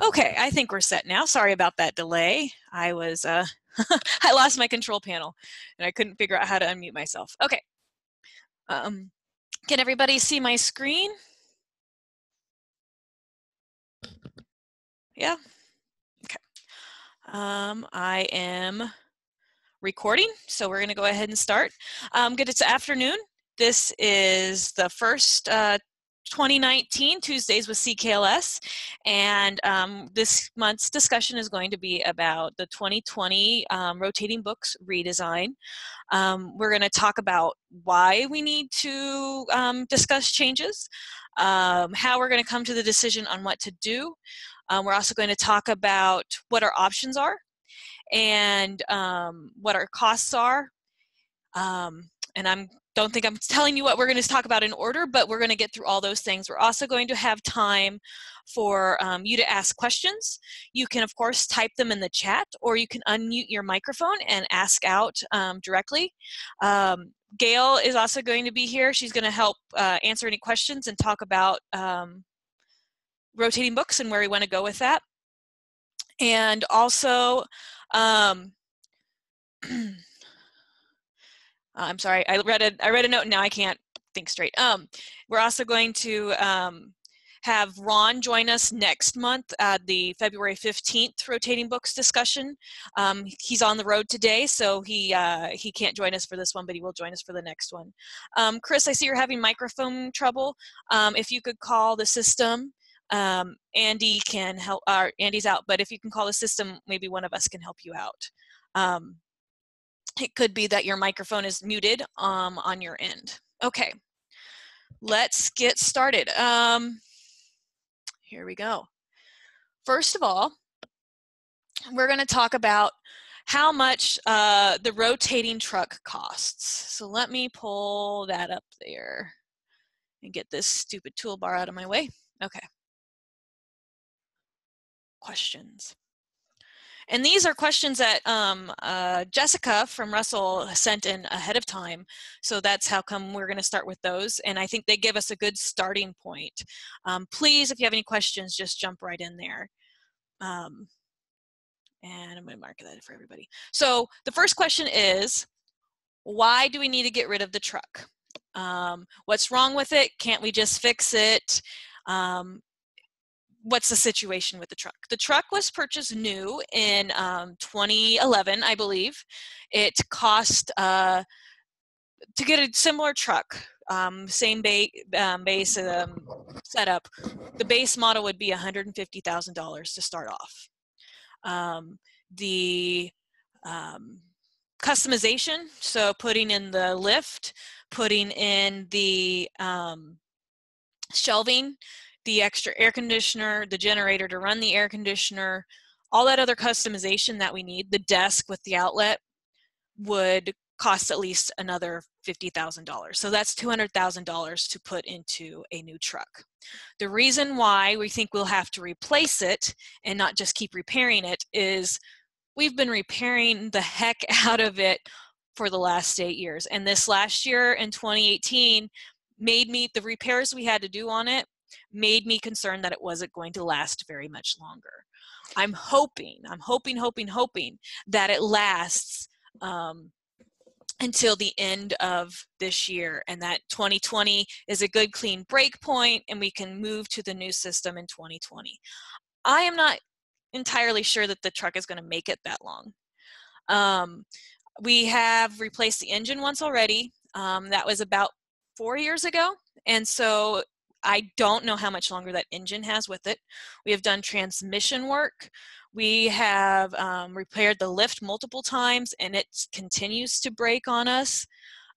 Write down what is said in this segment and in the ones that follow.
Okay, I think we're set now. Sorry about that delay. I was, I lost my control panel and I couldn't figure out how to unmute myself. Okay. Can everybody see my screen? Yeah? Okay. I am recording, so we're going to go ahead and start. Good, it's afternoon. This is the first 2019 Tuesdays with CKLS, and this month's discussion is going to be about the 2020 rotating books redesign. We're going to talk about why we need to discuss changes, how we're going to come to the decision on what to do. We're also going to talk about what our options are and what our costs are. And I don't think I'm telling you what we're going to talk about in order, but we're going to get through all those things. We're also going to have time for you to ask questions. You can, of course, type them in the chat, or you can unmute your microphone and ask out directly. Gail is also going to be here. She's going to help answer any questions and talk about rotating books and where we want to go with that. And also, I'm sorry, I read a note and now I can't think straight. We're also going to have Ron join us next month at the February 15th rotating books discussion. He's on the road today, so he can't join us for this one, but he will join us for the next one. Chris, I see you're having microphone trouble. If you could call the system, Andy can help. Andy's out, but if you can call the system, maybe one of us can help you out. It could be that your microphone is muted on your end. Okay, let's get started. Here we go. First of all, we're going to talk about how much the rotating truck costs. So let me pull that up there and get this stupid toolbar out of my way. Okay. Questions. And these are questions that Jessica from Russell sent in ahead of time. So that's how come we're going to start with those. And I think they give us a good starting point. Please, if you have any questions, just jump right in there. And I'm going to mark that for everybody. So the first question is, why do we need to get rid of the truck? What's wrong with it? Can't we just fix it? What's the situation with the truck? The truck was purchased new in 2011, I believe. It cost, to get a similar truck, same base setup, the base model would be $150,000 to start off. The customization, so putting in the lift, putting in the shelving, the extra air conditioner, the generator to run the air conditioner, all that other customization that we need, the desk with the outlet, would cost at least another $50,000. So that's $200,000 to put into a new truck. The reason why we think we'll have to replace it and not just keep repairing it is we've been repairing the heck out of it for the last 8 years. And this last year in 2018 made me, the repairs we had to do on it made me concerned that it wasn't going to last very much longer. I'm hoping that it lasts until the end of this year, and that 2020 is a good clean break point and we can move to the new system in 2020. I am not entirely sure that the truck is going to make it that long. We have replaced the engine once already. That was about 4 years ago, and so I don't know how much longer that engine has with it. We have done transmission work. We have repaired the lift multiple times, and it continues to break on us.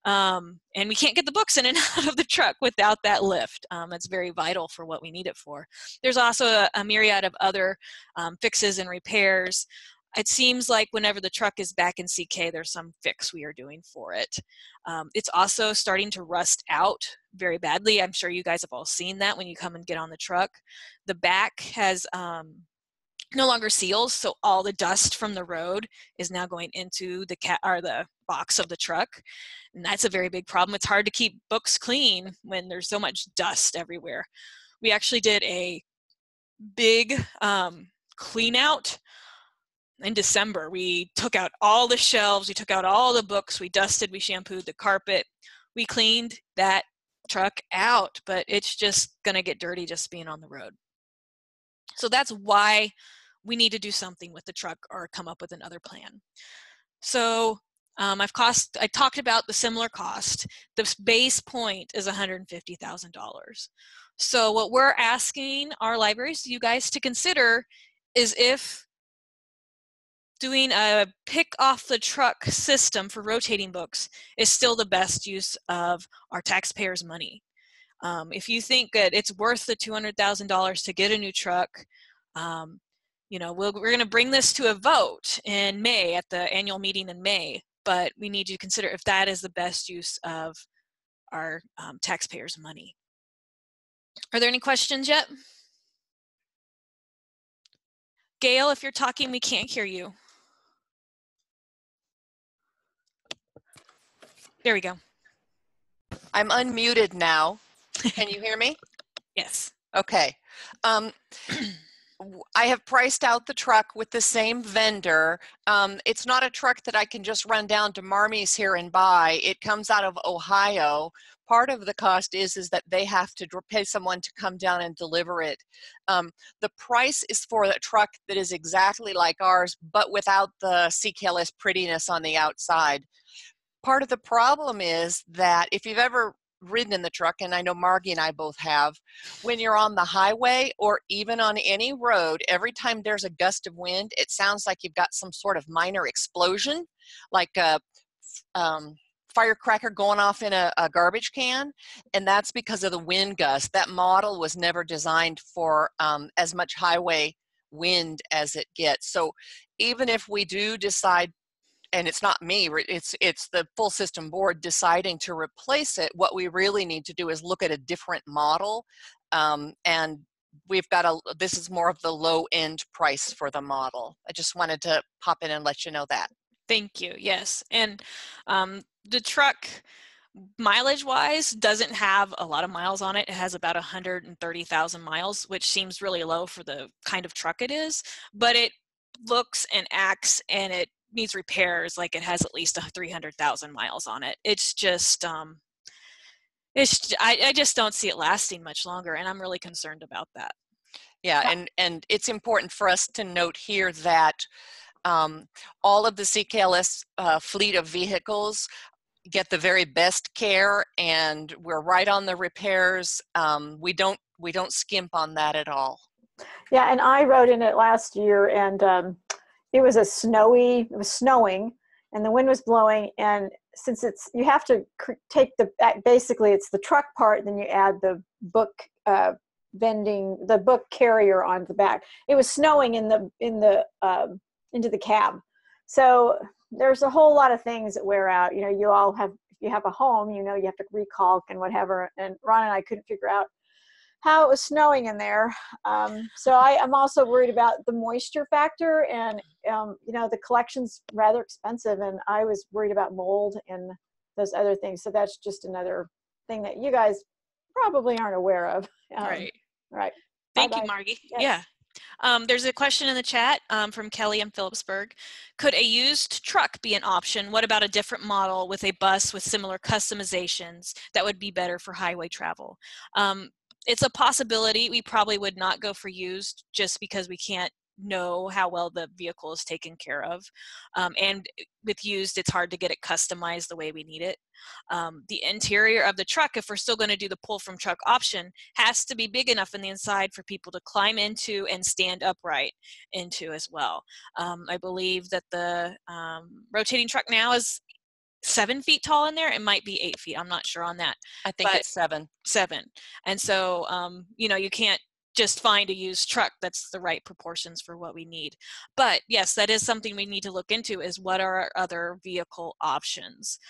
And we can't get the books in and out of the truck without that lift. It's very vital for what we need it for. There's also a myriad of other fixes and repairs. It seems like whenever the truck is back in CK, there's some fix we are doing for it. It's also starting to rust out very badly. I'm sure you guys have all seen that when you come and get on the truck. The back has no longer seals, so all the dust from the road is now going into the box of the truck, and that's a very big problem. It's hard to keep books clean when there's so much dust everywhere. We actually did a big clean out in December. We took out all the shelves, we took out all the books, we dusted, we shampooed the carpet, we cleaned that truck out, but it's just gonna get dirty just being on the road. So that's why we need to do something with the truck or come up with another plan. So I talked about the similar cost. The base point is $150,000. So what we're asking our libraries, you guys, to consider is if doing a pick off the truck system for rotating books is still the best use of our taxpayers' money. If you think that it's worth the $200,000 to get a new truck, you know, we're going to bring this to a vote in May at the annual meeting in May, but we need you to consider if that is the best use of our taxpayers' money. Are there any questions yet? Gail, if you're talking, we can't hear you. There we go. I'm unmuted now. Can you hear me? Yes. Okay. I have priced out the truck with the same vendor. It's not a truck that I can just run down to Marmy's here and buy. It comes out of Ohio. Part of the cost is that they have to pay someone to come down and deliver it. The price is for a truck that is exactly like ours, but without the CKLS prettiness on the outside. Part of the problem is that if you've ever ridden in the truck, and I know Margie and I both have, when you're on the highway or even on any road, every time there's a gust of wind, it sounds like you've got some sort of minor explosion, like a firecracker going off in a garbage can, and that's because of the wind gust. That model was never designed for as much highway wind as it gets. So even if we do decide, and it's not me, it's the full system board deciding to replace it, what we really need to do is look at a different model, and we've got this is more of the low end price for the model. I just wanted to pop in and let you know that. Thank you. Yes. And the truck, mileage wise, doesn't have a lot of miles on it. It has about 130,000 miles, which seems really low for the kind of truck it is, but it looks and acts, and it needs repairs like it has at least 300,000 miles on it. It's just I just don't see it lasting much longer, and I'm really concerned about that. Yeah, and it's important for us to note here that all of the CKLS fleet of vehicles get the very best care, and we're right on the repairs. We don't skimp on that at all. Yeah, and I rode in it last year, and it was snowing, and the wind was blowing, and since you have to take basically it's the truck part, then you add the book the book carrier on the back. It was snowing into the cab, so there's a whole lot of things that wear out. You know, if you have a home, you know, you have to recalk and whatever. And Ron and I couldn't figure out how it was snowing in there. So I'm also worried about the moisture factor, and you know, the collection's rather expensive, and I was worried about mold and those other things. So that's just another thing that you guys probably aren't aware of. Right. Thank you, Margie. Yes. Yeah. There's a question in the chat from Kelly in Phillipsburg. Could a used truck be an option? What about a different model with a bus with similar customizations that would be better for highway travel? It's a possibility. We probably would not go for used just because we can't know how well the vehicle is taken care of. And with used, it's hard to get it customized the way we need it. The interior of the truck, if we're still going to do the pull from truck option, has to be big enough in the inside for people to climb into and stand upright into as well. I believe that the rotating truck now is 7 feet tall in there. It might be 8 feet. I'm not sure on that. I think it's 7. 7. And so, you know, you can't just find a used truck that's the right proportions for what we need. But yes, that is something we need to look into, is what are our other vehicle options.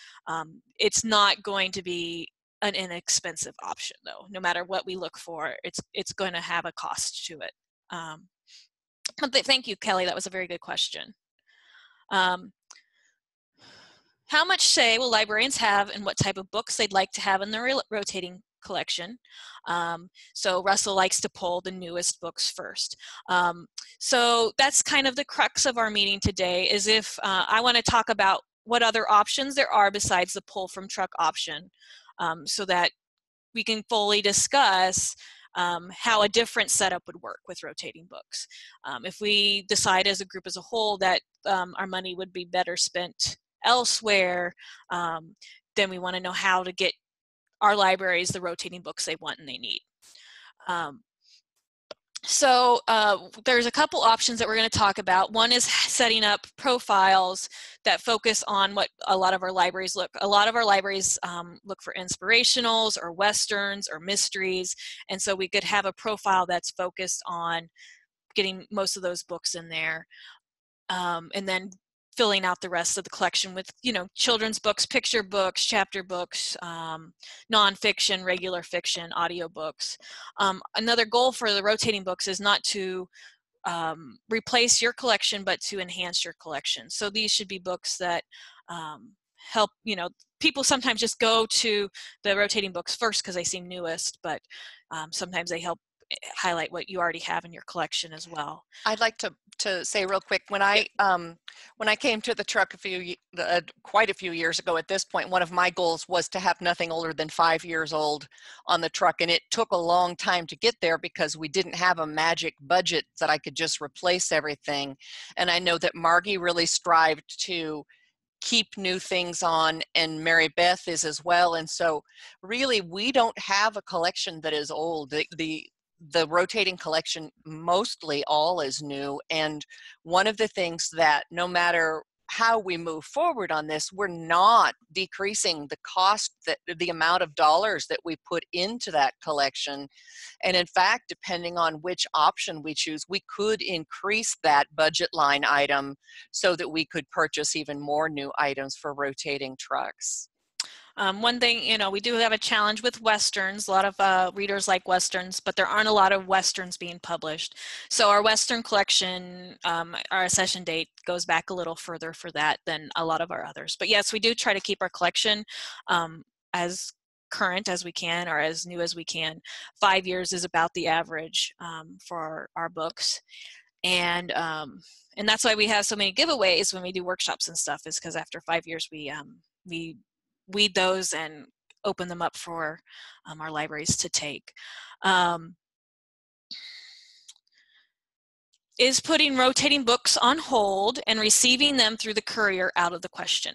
It's not going to be an inexpensive option though. No matter what we look for, it's going to have a cost to it. Thank you, Kelly. That was a very good question. How much say will librarians have in what type of books they'd like to have in their rotating collection. So Russell likes to pull the newest books first. So that's kind of the crux of our meeting today, is if I want to talk about what other options there are besides the pull from truck option, so that we can fully discuss how a different setup would work with rotating books. If we decide as a group as a whole that our money would be better spent elsewhere, then we want to know how to get our libraries the rotating books they want and they need. So there's a couple options that we're going to talk about. One is setting up profiles that focus on what a lot of our libraries look. A lot of our libraries look for inspirationals or westerns or mysteries, and so we could have a profile that's focused on getting most of those books in there, and then filling out the rest of the collection with, you know, children's books, picture books, chapter books, nonfiction, regular fiction, audiobooks. Another goal for the rotating books is not to replace your collection, but to enhance your collection. So these should be books that help, you know, people sometimes just go to the rotating books first because they seem newest, but sometimes they help highlight what you already have in your collection as well. I'd like to say real quick, when I came to the truck quite a few years ago at this point, one of my goals was to have nothing older than 5 years old on the truck, and it took a long time to get there because we didn't have a magic budget that I could just replace everything. And I know that Margie really strived to keep new things on, and Maribeth is as well. And so really we don't have a collection that is old. The rotating collection, mostly all is new. And one of the things that, no matter how we move forward on this, we're not decreasing the cost, that the amount of dollars that we put into that collection. And in fact, depending on which option we choose, we could increase that budget line item so that we could purchase even more new items for rotating trucks. One thing, you know, we do have a challenge with Westerns. A lot of readers like Westerns, but there aren't a lot of Westerns being published. So our Western collection, our session date goes back a little further for that than a lot of our others. But yes, we do try to keep our collection as current as we can, or as new as we can. 5 years is about the average for our books. And that's why we have so many giveaways when we do workshops and stuff, is because after 5 years we weed those and open them up for our libraries to take. Is putting rotating books on hold and receiving them through the courier out of the question?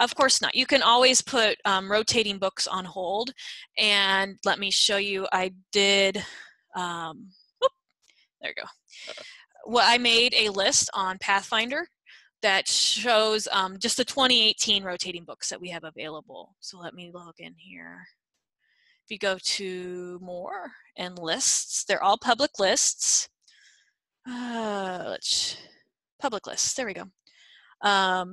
Of course not. You can always put rotating books on hold, and let me show you. I did, there you go. Well, I made a list on Pathfinder that shows just the 2018 rotating books that we have available. So let me log in here. If you go to more and lists, they're all public lists. Public lists, there we go. I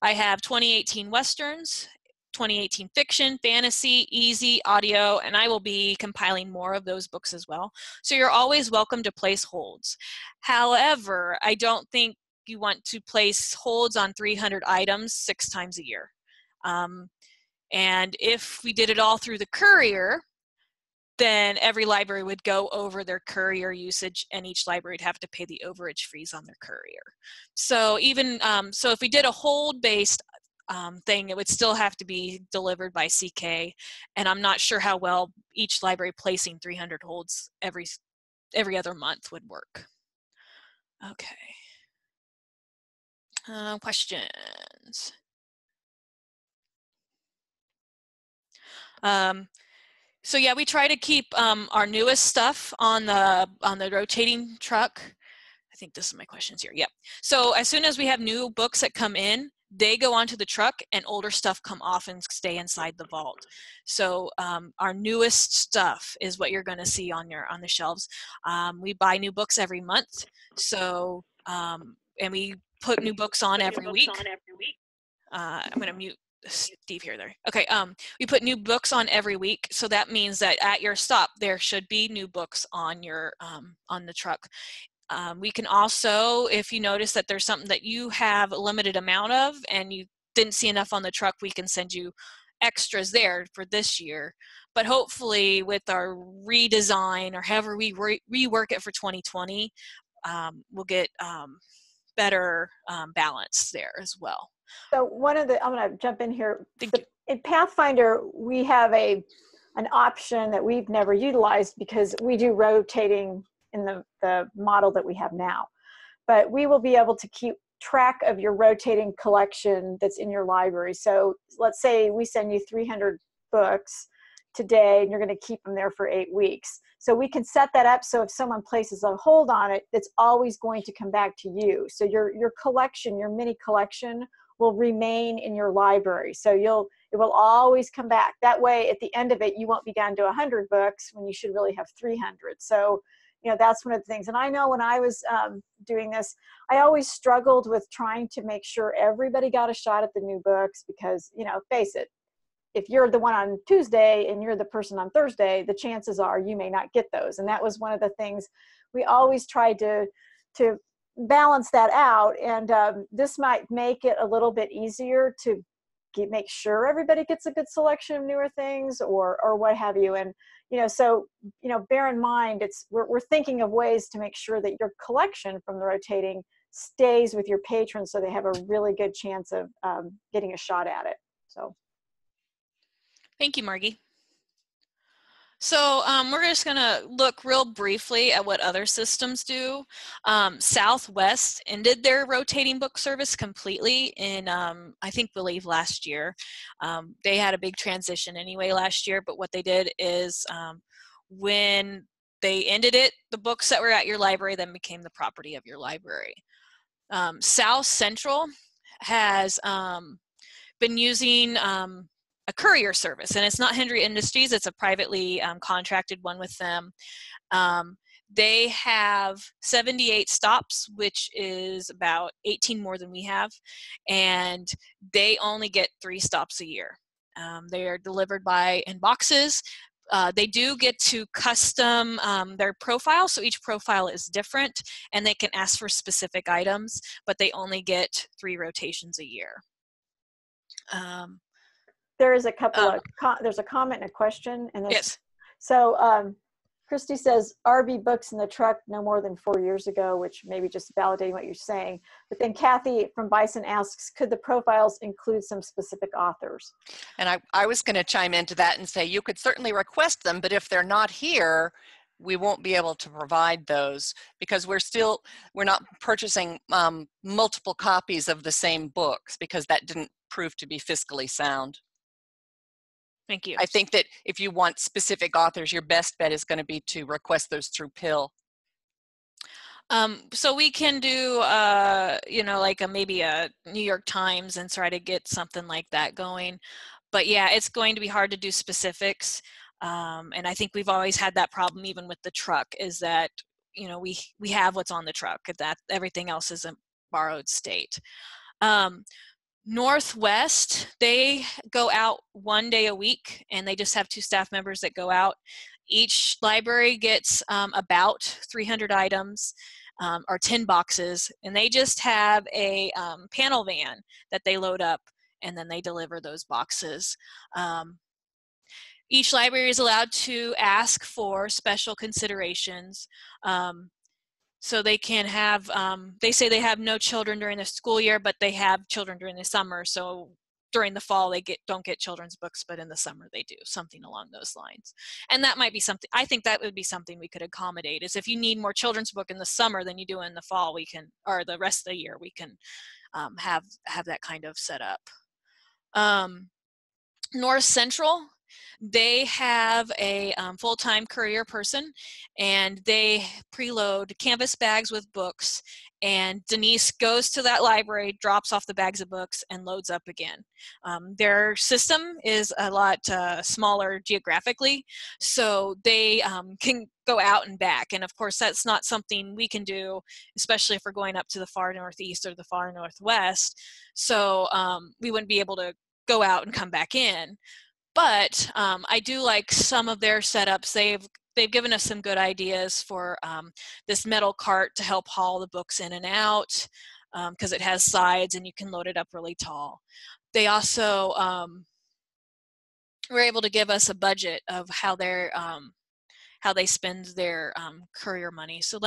have 2018 Westerns, 2018 fiction, fantasy, easy, audio, and I will be compiling more of those books as well. So you're always welcome to place holds. However, I don't think you want to place holds on 300 items 6 times a year. And if we did it all through the courier, then every library would go over their courier usage, and each library would have to pay the overage fees on their courier. So even, so if we did a hold-based thing, it would still have to be delivered by CK, and I'm not sure how well each library placing 300 holds every other month would work. Okay. Questions? So yeah, we try to keep our newest stuff on the rotating truck. I think this is my questions here. Yep. So as soon as we have new books that come in, they go onto the truck, and older stuff come off and stay inside the vault. So our newest stuff is what you're going to see on the shelves. We buy new books every month. So and we put new books on every week. I'm going to mute Steve here. There. Okay. We put new books on every week, so that means that at your stop there should be new books on your on the truck. We can also, if you notice that there's something that you have a limited amount of and you didn't see enough on the truck, we can send you extras there for this year. But hopefully with our redesign, or however we rework it for 2020, we'll get better balance there as well. So I'm going to jump in here. Thank you. In Pathfinder, we have an option that we've never utilized because we do rotating in the model that we have now. But we will be able to keep track of your rotating collection that's in your library. So let's say we send you 300 books today, and you're going to keep them there for 8 weeks. So we can set that up so if someone places a hold on it, it's always going to come back to you. So your collection, your mini collection, will remain in your library. So it will always come back. That way, at the end of it, you won't be down to 100 books when you should really have 300. So, that's one of the things. And I know when I was doing this, I always struggled with trying to make sure everybody got a shot at the new books because, face it, if you're the one on Tuesday and you're the person on Thursday, the chances are you may not get those. And that was one of the things we always tried to balance that out. And this might make it a little bit easier to make sure everybody gets a good selection of newer things or what have you. And, so, bear in mind, we're thinking of ways to make sure that your collection from the rotating stays with your patrons so they have a really good chance of getting a shot at it. So. Thank you, Margie. So we're just going to look real briefly at what other systems do. Southwest ended their rotating book service completely in, I believe last year. They had a big transition anyway last year, but what they did is when they ended it, the books that were at your library then became the property of your library. South Central has been using a courier service, and it's not Hendry Industries, it's a privately contracted one with them. They have 78 stops, which is about 18 more than we have, and they only get 3 stops a year. They are delivered in boxes. They do get to custom their profile, so each profile is different, and they can ask for specific items, but they only get 3 rotations a year. There is a couple there's a comment and a question. And yes. So Christy says, RB books in the truck no more than 4 years ago, which maybe just validating what you're saying. But then Kathy from Bison asks, could the profiles include some specific authors? And I was going to chime into that and say, you could certainly request them, but if they're not here, we won't be able to provide those because we're not purchasing multiple copies of the same books because that didn't prove to be fiscally sound. Thank you. I think that if you want specific authors, your best bet is going to be to request those through PIL. So we can do, like maybe a New York Times and try to get something like that going. But yeah, it's going to be hard to do specifics. And I think we've always had that problem even with the truck is that, we have what's on the truck, that everything else is a borrowed state. Northwest, they go out 1 day a week and they just have 2 staff members that go out. Each library gets about 300 items or 10 boxes, and they just have a panel van that they load up and then they deliver those boxes. Each library is allowed to ask for special considerations. So they can have, they say they have no children during the school year, but they have children during the summer. So during the fall, they don't get children's books, but in the summer they do, something along those lines. And that might be something, I think that would be something we could accommodate, is if you need more children's book in the summer than you do in the fall, we can, or the rest of the year, we can have that kind of set up. North Central, they have a full-time courier person, and they preload canvas bags with books, and Denise goes to that library, drops off the bags of books, and loads up again. Their system is a lot smaller geographically, so they can go out and back, and of course that's not something we can do, especially if we're going up to the far northeast or the far northwest, so we wouldn't be able to go out and come back in. But I do like some of their setups. They've given us some good ideas for this metal cart to help haul the books in and out because it has sides and you can load it up really tall. They also were able to give us a budget of how they spend their courier money. So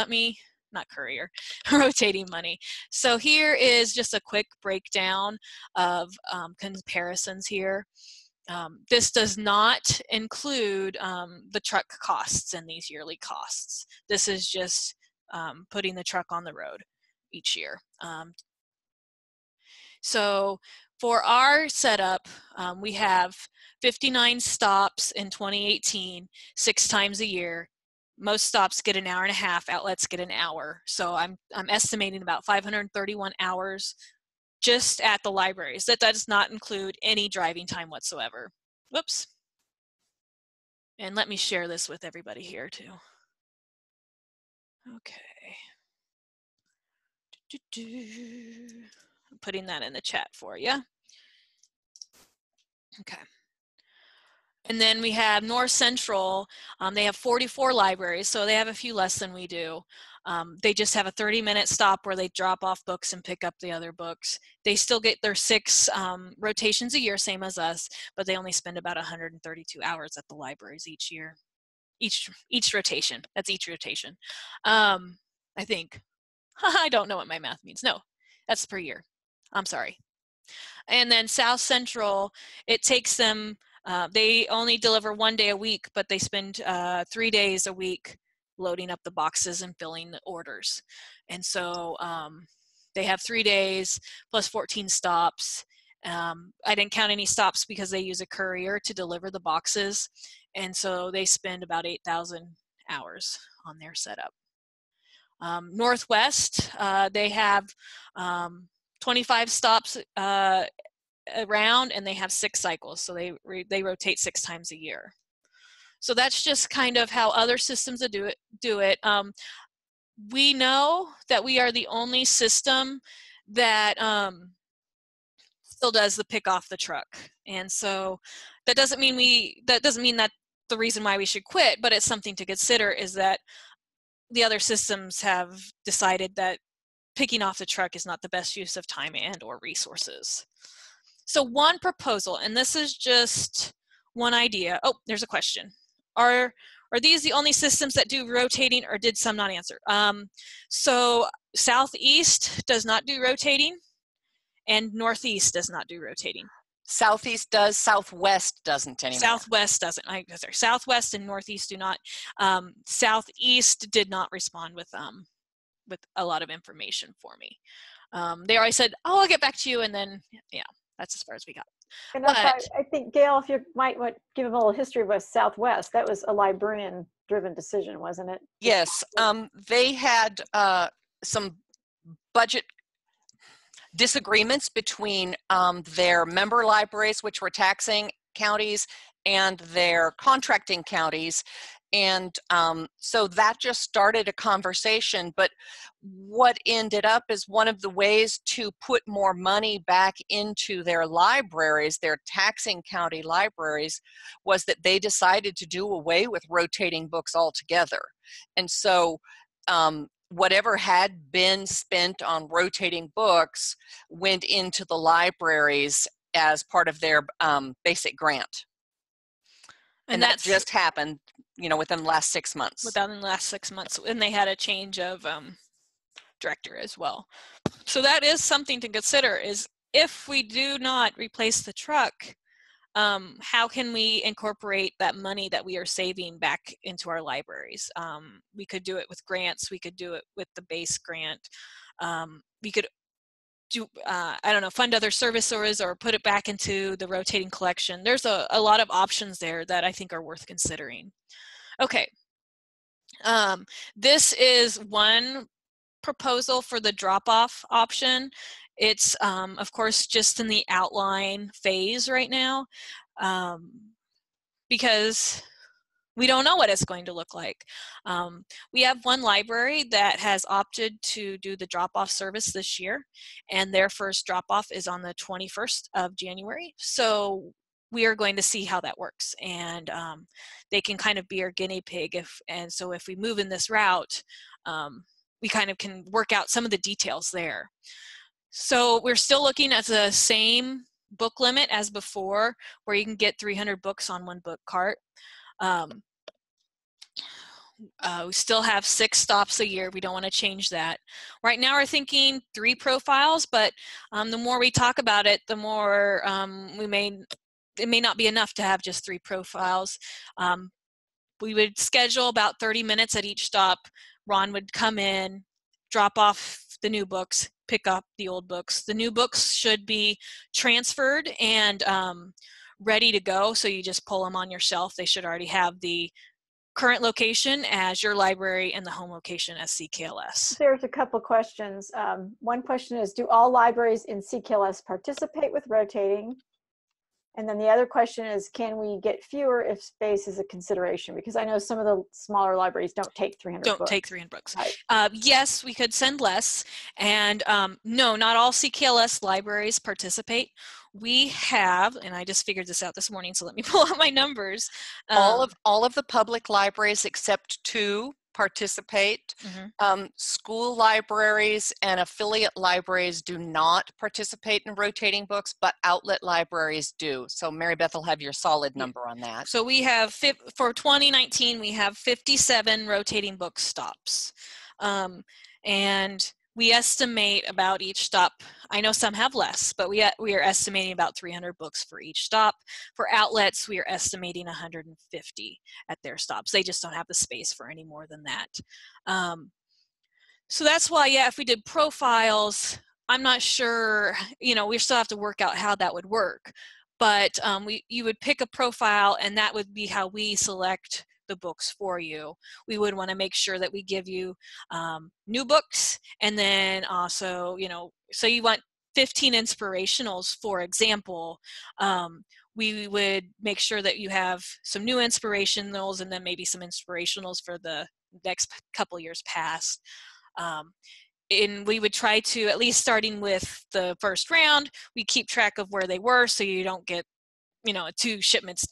not courier, rotating money. So here is just a quick breakdown of comparisons here. This does not include the truck costs and these yearly costs. This is just putting the truck on the road each year. So for our setup, we have 59 stops in 2018, 6 times a year. Most stops get an hour and a half, outlets get an hour. So I'm estimating about 531 hours just at the libraries. That does not include any driving time whatsoever. Whoops. And let me share this with everybody here too. Okay. I'm putting that in the chat for you. Okay. And then we have North Central. They have 44 libraries, so they have a few less than we do. They just have a 30-minute stop where they drop off books and pick up the other books. They still get their 6 rotations a year, same as us, but they only spend about 132 hours at the libraries each year. Each rotation. That's each rotation. I think. I don't know what my math means. No, that's per year. I'm sorry. And then South Central, it takes them, they only deliver 1 day a week, but they spend 3 days a week loading up the boxes and filling the orders. And so they have 3 days plus 14 stops. I didn't count any stops because they use a courier to deliver the boxes. And so they spend about 8,000 hours on their setup. Northwest, they have 25 stops around, and they have 6 cycles, so they rotate 6 times a year. So that's just kind of how other systems do it. We know that we are the only system that still does the pick off the truck, and so that doesn't mean that the reason why we should quit, but it's something to consider, is that the other systems have decided that picking off the truck is not the best use of time and or resources. So one proposal, and this is just one idea. Oh, there's a question. Are these the only systems that do rotating, or did some not answer? So Southeast does not do rotating, and Northeast does not do rotating. Southeast does, Southwest doesn't anymore. Southwest doesn't. Sorry, Southwest and Northeast do not. Southeast did not respond with a lot of information for me. They always said, "Oh, I'll get back to you," and then yeah, that's as far as we got. And I think, Gail, if you might give them a little history of Southwest, that was a librarian-driven decision, wasn't it? Yes, they had some budget disagreements between their member libraries, which were taxing counties, and their contracting counties. And so that just started a conversation. But what ended up is one of the ways to put more money back into their libraries, their taxing county libraries, was that they decided to do away with rotating books altogether. And so whatever had been spent on rotating books went into the libraries as part of their basic grant. And that just happened, within the last 6 months. Within the last 6 months. And they had a change of director as well. So that is something to consider, is if we do not replace the truck, how can we incorporate that money that we are saving back into our libraries? We could do it with grants. We could do it with the base grant. We could do, fund other services or put it back into the rotating collection. There's a lot of options there that I think are worth considering. Okay. This is one proposal for the drop-off option. It's, of course, just in the outline phase right now, because we don't know what it's going to look like. We have one library that has opted to do the drop-off service this year, and their first drop-off is on the 21st of January. So we are going to see how that works, and they can kind of be our guinea pig. So if we move in this route, we kind of can work out some of the details there. So we're still looking at the same book limit as before, where you can get 300 books on one book cart. We still have 6 stops a year. We don't want to change that. Right now we're thinking 3 profiles, but the more we talk about it, the more it may not be enough to have just 3 profiles. We would schedule about 30 minutes at each stop. Ron would come in, drop off the new books, pick up the old books. The new books should be transferred and ready to go, so you just pull them on your shelf. They should already have the current location as your library and the home location as CKLS. There's a couple questions. One question is, do all libraries in CKLS participate with rotating? And then the other question is, can we get fewer if space is a consideration? Because I know some of the smaller libraries don't take 300 books. Don't take 300 books. Right. Yes, we could send less. And no, not all CKLS libraries participate. We have, and I just figured this out this morning, so let me pull out my numbers. All of the public libraries except 2 participate. School libraries and affiliate libraries do not participate in rotating books, but outlet libraries do. So Maribeth will have your solid number on that. So we have, for 2019, we have 57 rotating book stops. And we estimate about each stop, I know some have less, but we are estimating about 300 books for each stop. For outlets, we are estimating 150 at their stops. They just don't have the space for any more than that. So that's why, yeah, if we did profiles, I'm not sure, we still have to work out how that would work. But you would pick a profile, and that would be how we select the books for you. We would want to make sure that we give you new books, and then also, so you want 15 inspirationals, for example. We would make sure that you have some new inspirationals, and then maybe some inspirationals for the next couple years past. And we would try to, at least starting with the first round, we keep track of where they were, so you don't get, 2 shipments,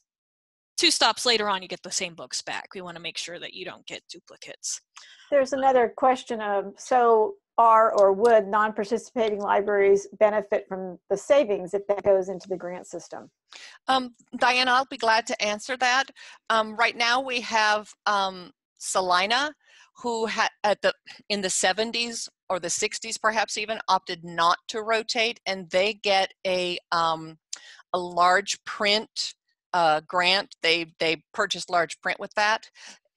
2 stops later on, you get the same books back. We want to make sure that you don't get duplicates. There's another question of, so are or would non-participating libraries benefit from the savings if that goes into the grant system? Diana, I'll be glad to answer that. Right now we have Salina, who in the 70s or the 60s perhaps even, opted not to rotate, and they get a large print grant. They purchased large print with that.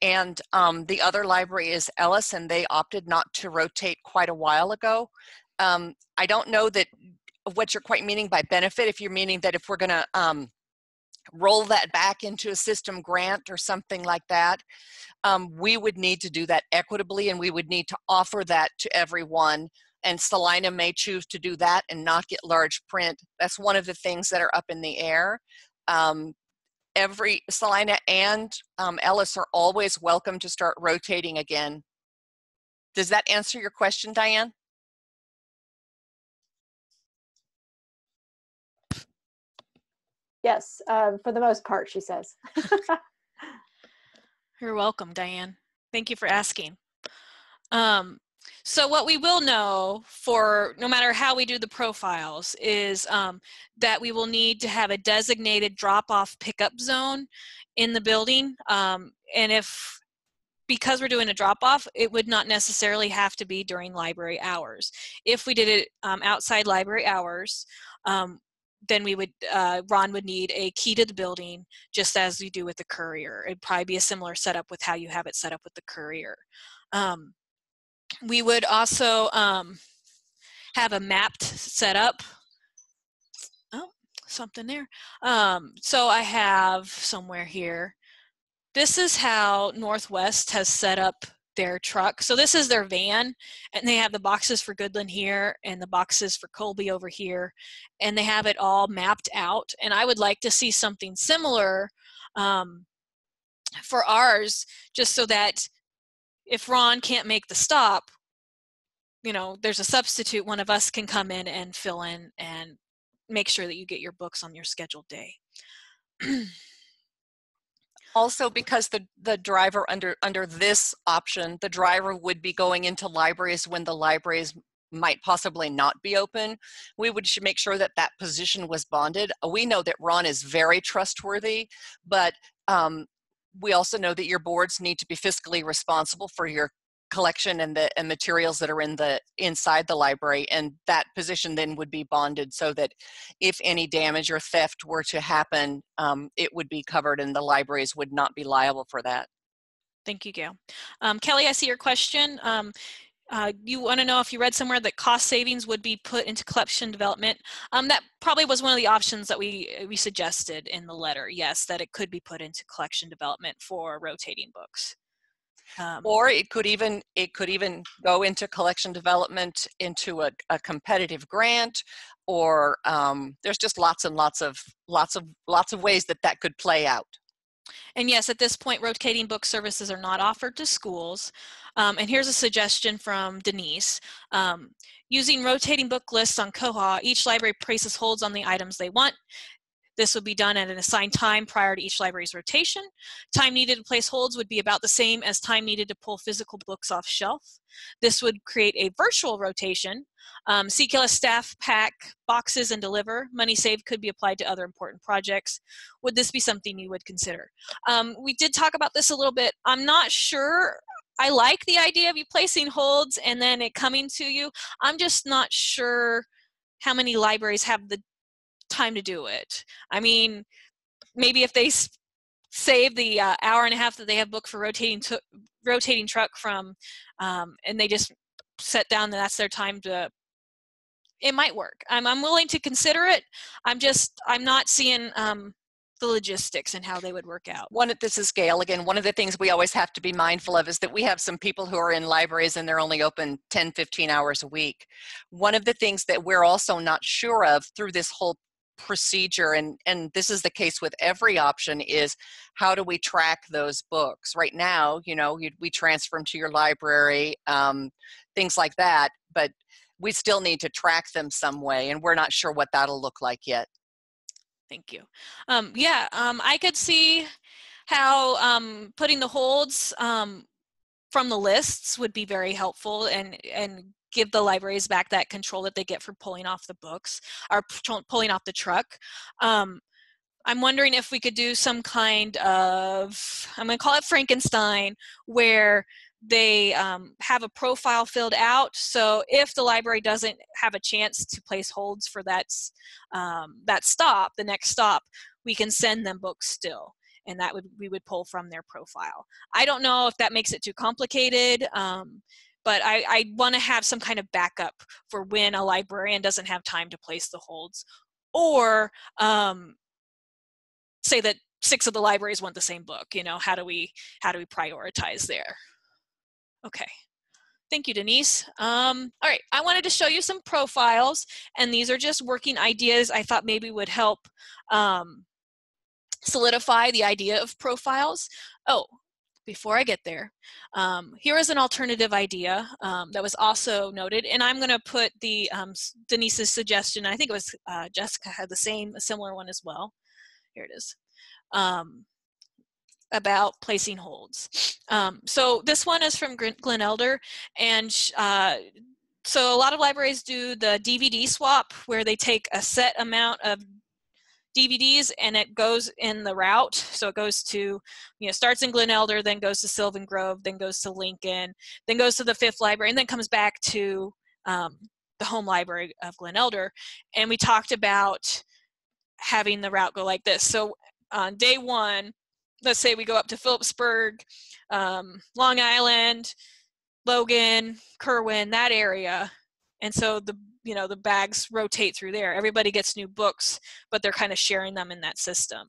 And the other library is Ellis, and they opted not to rotate quite a while ago. I don't know that what you're quite meaning by benefit, if you're meaning that if we're going to roll that back into a system grant or something like that, we would need to do that equitably, and we would need to offer that to everyone. And Salina may choose to do that and not get large print. That's one of the things that are up in the air. Salina and Ellis are always welcome to start rotating again. Does that answer your question, Diane? Yes, for the most part, she says. You're welcome, Diane. Thank you for asking. So what we will know, for no matter how we do the profiles, is that we will need to have a designated drop-off pickup zone in the building. And because we're doing a drop-off, it would not necessarily have to be during library hours. If we did it outside library hours, then Ron would need a key to the building, just as we do with the courier. It'd probably be a similar setup with how you have it set up with the courier. We would also have a mapped setup. Oh, something there. So I have somewhere here. This is how Northwest has set up their truck. So this is their van, and they have the boxes for Goodland here and the boxes for Colby over here, and they have it all mapped out. And I would like to see something similar for ours, just so that if Ron can't make the stop, there's a substitute. One of us can come in and fill in and make sure that you get your books on your scheduled day. Also, because the driver under this option, the driver would be going into libraries when the libraries might possibly not be open, we should make sure that that position was bonded. We know that Ron is very trustworthy, but we also know that your boards need to be fiscally responsible for your collection and the materials that are inside the library, and that position then would be bonded so that if any damage or theft were to happen, it would be covered and the libraries would not be liable for that. Thank you, Gail. Kelly, I see your question. You want to know if you read somewhere that cost savings would be put into collection development. That probably was one of the options that we suggested in the letter. Yes, that it could be put into collection development for rotating books. Or it could even go into collection development into a competitive grant, or there's just lots of ways that could play out. And yes, at this point, rotating book services are not offered to schools. And here's a suggestion from Denise. Using rotating book lists on Koha, each library places holds on the items they want. This would be done at an assigned time prior to each library's rotation. Time needed to place holds would be about the same as time needed to pull physical books off shelf. This would create a virtual rotation. CKLS staff pack boxes and deliver. Money saved could be applied to other important projects. Would this be something you would consider? We did talk about this a little bit. I'm not sure. I like the idea of you placing holds and then it coming to you. I'm just not sure how many libraries have the time to do it. I mean, maybe if they save the hour and a half that they have booked for rotating truck from, and they just set down that that's their time to, it might work. I'm willing to consider it. I'm not seeing the logistics and how they would work out. This is Gail again. One of the things we always have to be mindful of is that we have some people who are in libraries and they're only open 10, 15 hours a week. One of the things that we're also not sure of through this whole procedure, and this is the case with every option, is how do we track those books? Right now, we transfer them to your library, things like that, but we still need to track them some way, and we're not sure what that'll look like yet. Thank you. I could see how putting the holds from the lists would be very helpful and give the libraries back that control that they get for pulling off the books or pulling off the truck. I'm wondering if we could do some kind of, I'm going to call it Frankenstein, where they have a profile filled out. So if the library doesn't have a chance to place holds for that stop, the next stop, we can send them books still. And we would pull from their profile. I don't know if that makes it too complicated, but I want to have some kind of backup for when a librarian doesn't have time to place the holds, or say that 6 of the libraries want the same book. How do we prioritize there? Okay. Thank you, Denise. All right, I wanted to show you some profiles, and these are just working ideas I thought maybe would help solidify the idea of profiles. Oh, before I get there, here is an alternative idea that was also noted, and I'm going to put the Denise's suggestion. I think it was Jessica had a similar one as well. Here it is. About placing holds. So this one is from Glen Elder, and so a lot of libraries do the DVD swap, where they take a set amount of DVDs and it goes in the route. So it goes to, starts in Glen Elder, then goes to Sylvan Grove, then goes to Lincoln, then goes to the 5th library, and then comes back to the home library of Glen Elder. And we talked about having the route go like this. So on day 1, let's say we go up to Phillipsburg, Long Island, Logan, Kerwin, that area. And so the bags rotate through there. Everybody gets new books, but they're kind of sharing them in that system.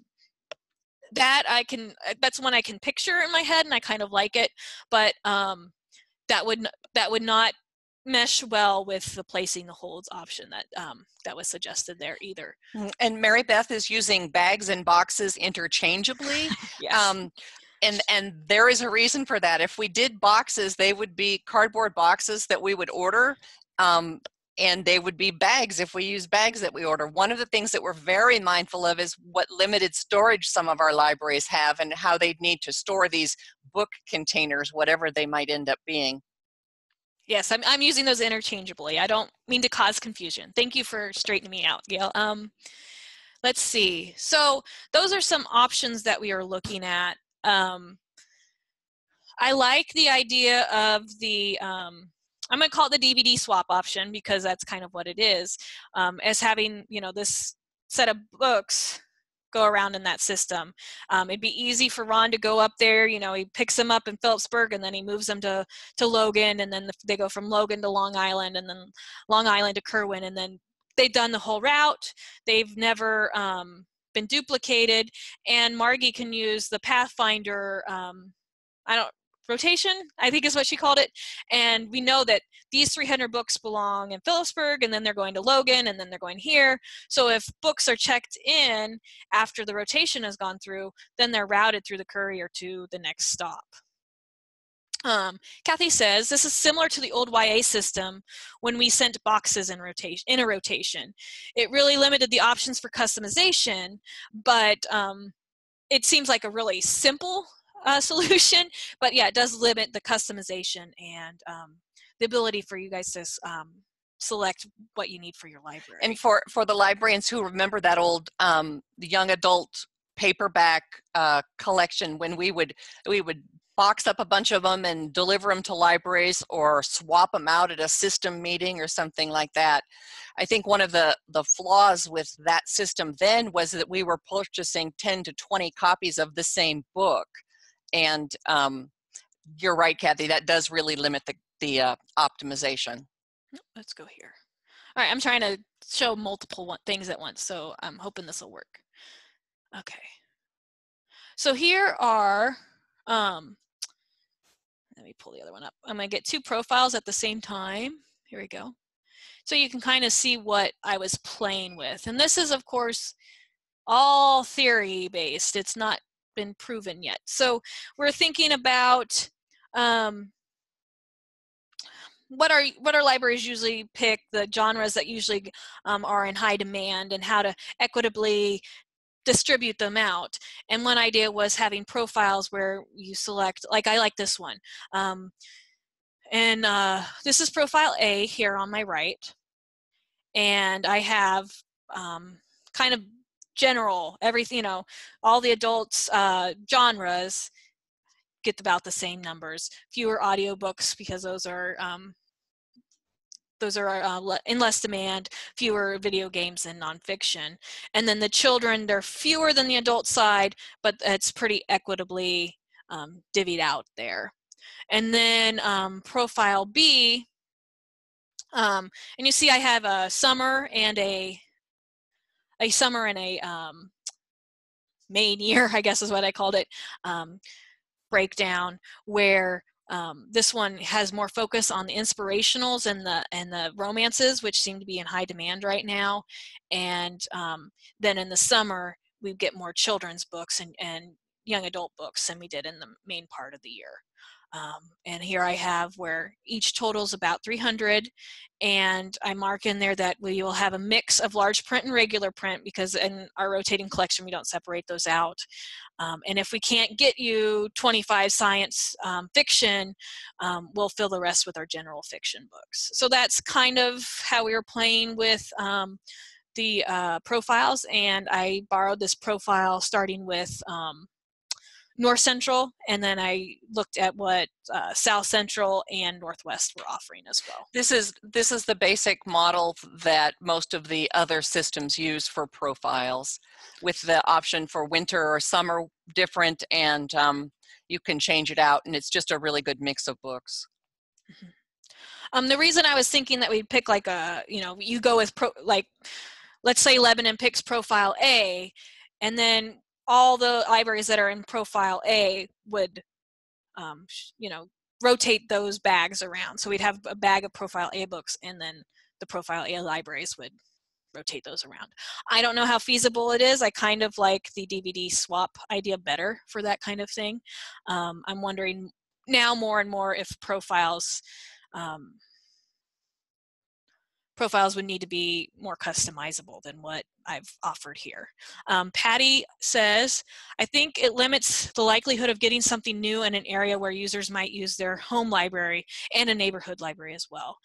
That's one I can picture in my head, and I kind of like it, but that would not mesh well with the placing the holds option that was suggested there either. And Maribeth is using bags and boxes interchangeably. Yes. And there is a reason for that. If we did boxes, they would be cardboard boxes that we would order. And they would be bags if we use bags that we order. One of the things that we're very mindful of is what limited storage some of our libraries have and how they need to store these book containers, whatever they might end up being. Yes, I'm using those interchangeably. I don't mean to cause confusion. Thank you for straightening me out, Gail. Let's see. So those are some options that we are looking at. I like the idea of the, I'm going to call it the DVD swap option because that's kind of what it is, as having, you know, this set of books go around in that system. It'd be easy for Ron to go up there, you know, he picks them up in Phillipsburg and then he moves them to Logan, and then they go from Logan to Long Island, and then Long Island to Kerwin, and then they've done the whole route. They've never been duplicated, and Margie can use the Pathfinder, rotation, I think is what she called it. And we know that these 300 books belong in Phillipsburg, and then they're going to Logan, and then they're going here. So if books are checked in after the rotation has gone through, then they're routed through the courier to the next stop. Kathy says, this is similar to the old YA system when we sent boxes in a rotation. It really limited the options for customization, but it seems like a really simple solution, but yeah, it does limit the customization and the ability for you guys to select what you need for your library. And for the librarians who remember that old young adult paperback collection, when we would box up a bunch of them and deliver them to libraries or swap them out at a system meeting or something like that. I think one of the flaws with that system then was that we were purchasing 10 to 20 copies of the same book. And you're right, Kathy, that does really limit the optimization. Let's go here. All right, I'm trying to show multiple things at once, so I'm hoping this will work. Okay. So here are, let me pull the other one up. I'm going to get two profiles at the same time. Here we go. So you can kind of see what I was playing with. And this is, of course, all theory based. It's not been proven yet. So we're thinking about what our libraries usually pick, the genres that usually are in high demand, and how to equitably distribute them out. And one idea was having profiles where you select, like I like this one. This is profile A here on my right. And I have kind of general, everything, you know, all the adults genres get about the same numbers. Fewer audiobooks because those are in less demand, fewer video games and nonfiction. And then the children, they're fewer than the adult side, but it's pretty equitably divvied out there. And then profile B, and you see I have a summer and a main year, I guess is what I called it, breakdown, where this one has more focus on the inspirationals and the romances, which seem to be in high demand right now. And then in the summer, we get more children's books and young adult books than we did in the main part of the year. And here I have where each total is about 300, and I mark in there that we will have a mix of large print and regular print, because in our rotating collection we don't separate those out. And if we can't get you 25 science fiction, we'll fill the rest with our general fiction books. So that's kind of how we were playing with the profiles, and I borrowed this profile starting with North Central, and then I looked at what South Central and Northwest were offering as well. This is the basic model that most of the other systems use for profiles, with the option for winter or summer different, and you can change it out, and it's just a really good mix of books. Mm-hmm. The reason I was thinking that we'd pick like a, you go with let's say Lebanon picks profile A, and then all the libraries that are in profile A would, rotate those bags around. So we'd have a bag of profile A books, and then the profile A libraries would rotate those around. I don't know how feasible it is. I kind of like the DVD swap idea better for that kind of thing. I'm wondering now more and more if profiles profiles would need to be more customizable than what I've offered here. Patty says, I think it limits the likelihood of getting something new in an area where users might use their home library and a neighborhood library as well.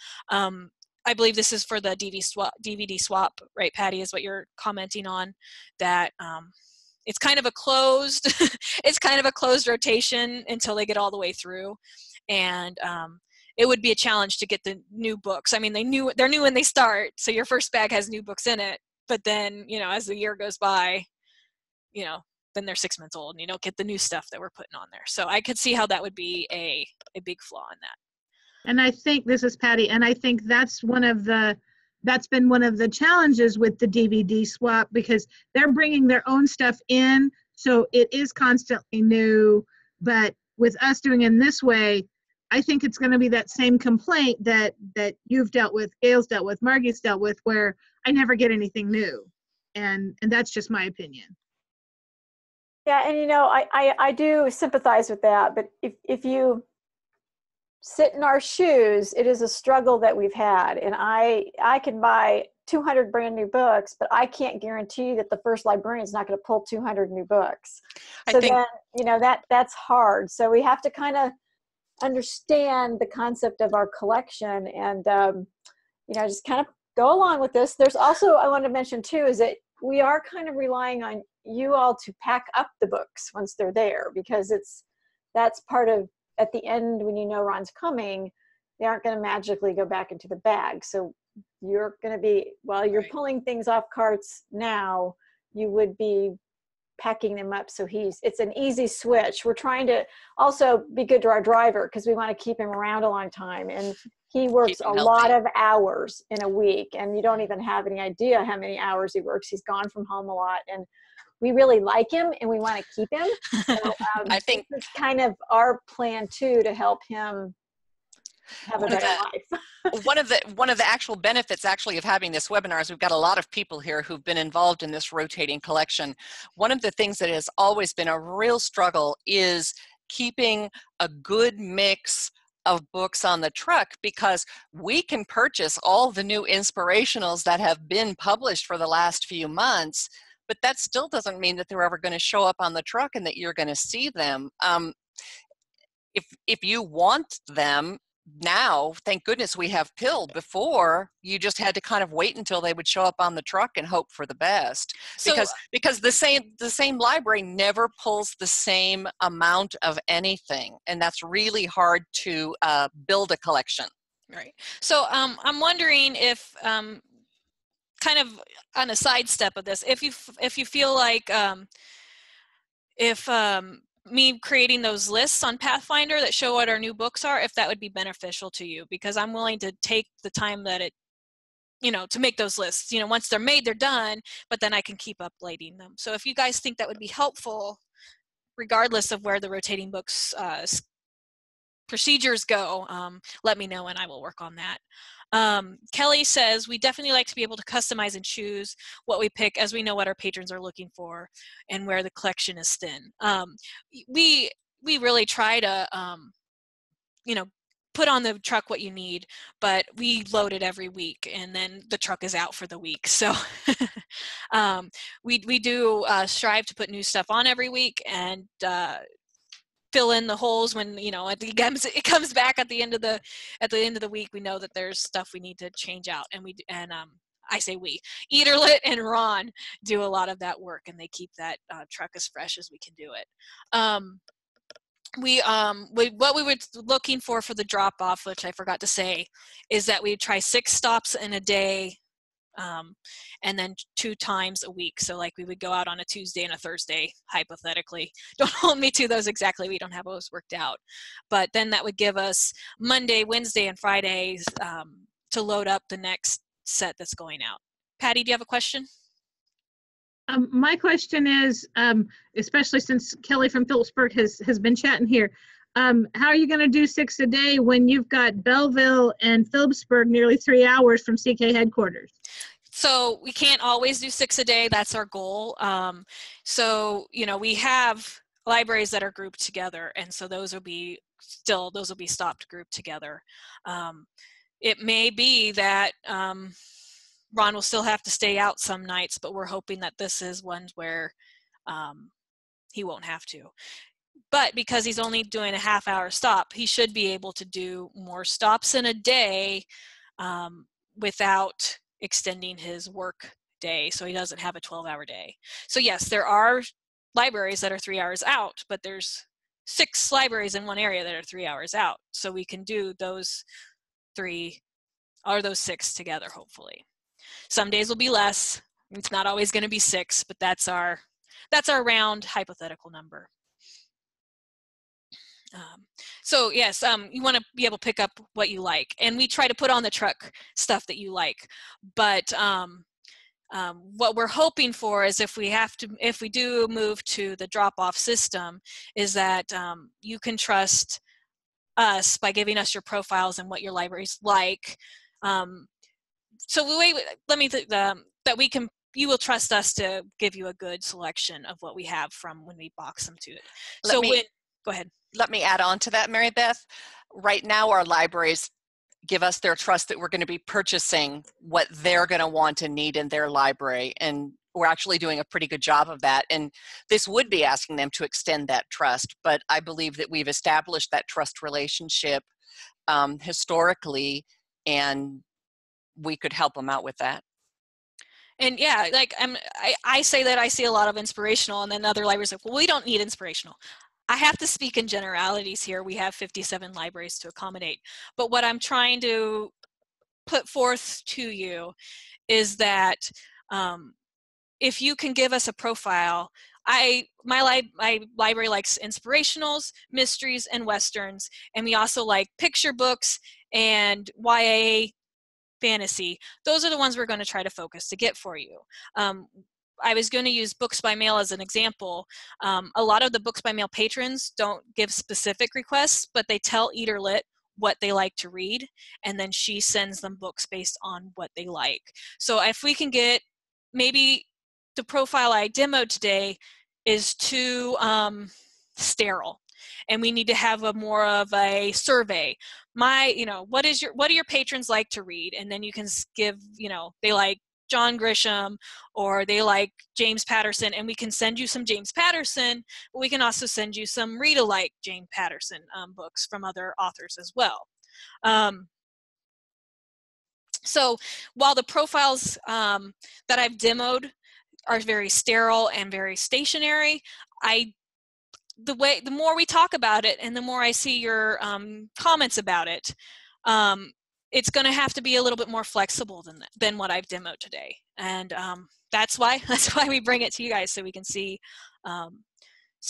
I believe this is for the DVD swap, right, Patty, is what you're commenting on, that it's kind of a closed, it's kind of a closed rotation until they get all the way through. And it would be a challenge to get the new books. I mean, they're new when they start, so your first bag has new books in it, but then, you know, as the year goes by, you know, then they're 6 months old and you don't get the new stuff that we're putting on there. So I could see how that would be a big flaw in that. And I think, this is Patty, and I think that's been one of the challenges with the DVD swap, because they're bringing their own stuff in, so it is constantly new. But with us doing it in this way, I think it's going to be that same complaint that you've dealt with, Gail's dealt with, Margie's dealt with, where I never get anything new. And that's just my opinion. Yeah, and you know, I do sympathize with that, but if you sit in our shoes, it is a struggle that we've had. And I can buy 200 brand new books, but I can't guarantee that the first librarian is not going to pull 200 new books. So then, you know, that's hard. So we have to kind of understand the concept of our collection and, you know, just kind of go along with this. There's also, I want to mention too, is that we are kind of relying on you all to pack up the books once they're there, because that's part of, at the end, when you know Ron's coming, they aren't going to magically go back into the bag. So you're going to be, while you're pulling things off carts now, you would be packing them up. So it's an easy switch. We're trying to also be good to our driver, because we want to keep him around a long time. And he works a lot of hours in a week, and you don't even have any idea how many hours he works. He's gone from home a lot, and we really like him and we want to keep him. So, I think this is kind of our plan too, to help him have a better life. one of the actual benefits actually of having this webinar is we've got a lot of people here who've been involved in this rotating collection. One of the things that has always been a real struggle is keeping a good mix of books on the truck, because we can purchase all the new inspirationals that have been published for the last few months, but that still doesn't mean that they're ever going to show up on the truck and that you're going to see them. If you want them now, thank goodness we have Pill. Before, you just had to kind of wait until they would show up on the truck and hope for the best. Because the same library never pulls the same amount of anything, and that's really hard to build a collection. Right. So I'm wondering if, kind of on a sidestep of this, if you feel like me creating those lists on Pathfinder that show what our new books are, if that would be beneficial to you, because I'm willing to take the time that it, you know, to make those lists. You know, once they're made, they're done, but then I can keep updating them. So if you guys think that would be helpful, regardless of where the rotating books procedures go, let me know and I will work on that. Kelly says, we definitely like to be able to customize and choose what we pick, as we know what our patrons are looking for and where the collection is thin. We really try to, you know, put on the truck what you need, but we load it every week and then the truck is out for the week. So we do strive to put new stuff on every week and fill in the holes when, you know, it comes back at the end of the week. We know that there's stuff we need to change out, and I say we, Eaterlit and Ron do a lot of that work, and they keep that truck as fresh as we can do it. What we were looking for the drop off, which I forgot to say, is that we try 6 stops in a day, and then 2 times a week. So like we would go out on a Tuesday and a Thursday, hypothetically. Don't hold me to those exactly. We don't have those worked out. But then that would give us Monday, Wednesday, and Fridays to load up the next set that's going out. Patty, do you have a question? My question is, especially since Kelly from Phillipsburg has been chatting here, how are you going to do 6 a day when you've got Belleville and Phillipsburg nearly 3 hours from CK headquarters? So we can't always do 6 a day. That's our goal. So, you know, we have libraries that are grouped together, and so those will be stopped grouped together. it may be that Ron will still have to stay out some nights, but we're hoping that this is one where he won't have to. But because he's only doing a half-hour stop, he should be able to do more stops in a day without extending his work day, so he doesn't have a 12-hour day. So yes, there are libraries that are 3 hours out, but there's 6 libraries in one area that are 3 hours out. So we can do those 3 or those 6 together, hopefully. Some days will be less. It's not always going to be 6, but that's our round hypothetical number. So yes, you want to be able to pick up what you like, and we try to put on the truck stuff that you like. But what we're hoping for is if we do move to the drop-off system, is that you can trust us by giving us your profiles and what your library's like. So the way that we can, you will trust us to give you a good selection of what we have from when we box them to it. Go ahead. Let me add on to that, Maribeth. Right now, our libraries give us their trust that we're going to be purchasing what they're going to want and need in their library, and we're actually doing a pretty good job of that. And this would be asking them to extend that trust, but I believe that we've established that trust relationship historically, and we could help them out with that. And yeah, like I say that I see a lot of inspirational, and then other libraries are like, well, we don't need inspirational. I have to speak in generalities here. We have 57 libraries to accommodate. But what I'm trying to put forth to you is that if you can give us a profile, my library likes inspirationals, mysteries, and westerns, and we also like picture books and YA fantasy. Those are the ones we're going to try to focus to get for you. I was going to use books by mail as an example. A lot of the books by mail patrons don't give specific requests, but they tell Eaterlit what they like to read, and then she sends them books based on what they like. So if we can get, maybe the profile I demoed today is too sterile, and we need to have a more of a survey. What do your patrons like to read? And then you can give, they like John Grisham, or they like James Patterson, and we can send you some James Patterson, but we can also send you some read-alike James Patterson books from other authors as well. So while the profiles that I've demoed are very sterile and very stationary, the more we talk about it and the more I see your comments about it, it's going to have to be a little bit more flexible than what I've demoed today, and that's why we bring it to you guys, so we can see